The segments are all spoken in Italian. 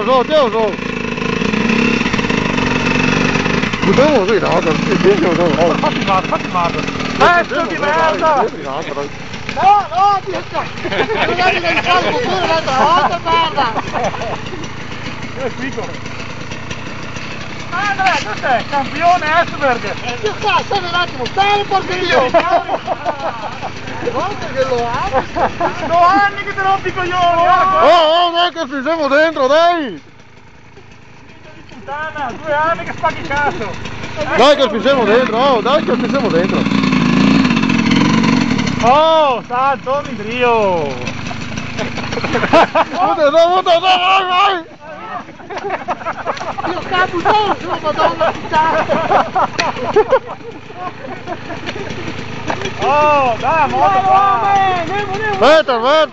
tieni su. Buttiamo qui, no, fatti male. Pezzo di merda! No, Dio, guardate che risalgo pure l'altra volta, merda! Io spico. Andrea, cos'è? Campione Esberg! Dio cazzo, un attimo, stai porca io! Guarda che lo ha! No, anni che te rompi i coglioni! Oh, dai che ci siamo dentro, dai! Puttana, 2 anni che spacchi il cazzo! Dai che ci siamo dentro, oh, dai che ci siamo dentro! Oh, santo midrio! Muta, vai! Io capo su, madonna puttana! Oh, dai, moto qua! Aspetta! Dai,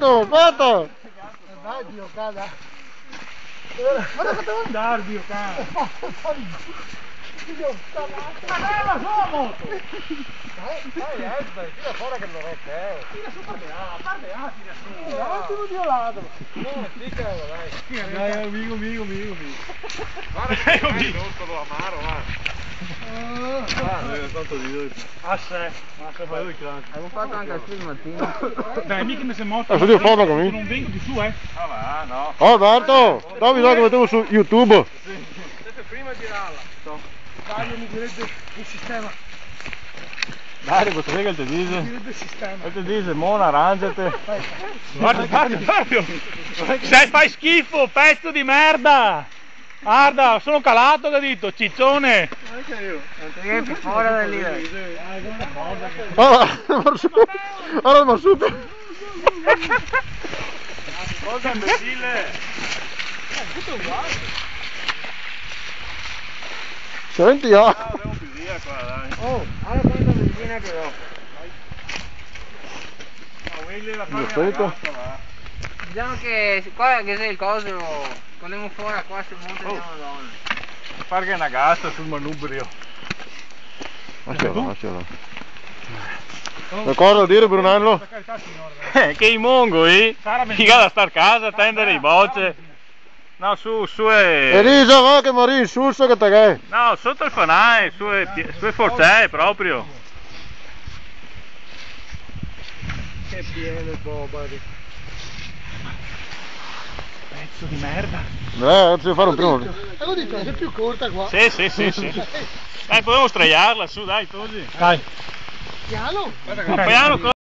Dio, cada! Guarda che devo andare, Dio, cara! Ma dai, la sua moto! Dai, Esberg, tira fuori che l'orecchio, Tira su, parte A, tira su! L'ultimo violato! No, sticalo, dai! Dai, amico! Guarda che hai rotto lo amaro, tanto di ma se fai lui Avevo fatto anche il film mattino. dai, mica mi sei morto. Non vengo di su, Ah, va, no. Oh, Alberto, dammi che mettevo su YouTube. Siete prima a girarla. Dai, mi direbbe il sistema. Dai, questo che te dice? Mi direbbe il sistema. Te dice, Mona, arrangiate. Guarda. Se fai schifo, pezzo di merda. Guarda, sono calato, che ha detto, ciccione. Anche io. Non ti fuori da lì. Allora, ma su. Cosa imbecille? Tutto uguale. Senti, andiamo più via qua, dai. Oh, guarda quanta benzina che ho. Diciamo che qua che sei il coso, quando andiamo fuori qua sul monte di Madonna. Fare che è una gassa sul manubrio. Lasciala. Cosa dire, Brunello? Che i mongoli, mica da star a casa a tendere i bocce. No, su è... Elisa, va che morì in sulso che te che... No, sotto il fanai, su è forte proprio. Che pieno Bobari. Pezzo di merda. Devo fare un primo. Avevo detto che è più corta qua. Sì. Dai, possiamo straiarla su, dai, così. Dai. Piano. Piano.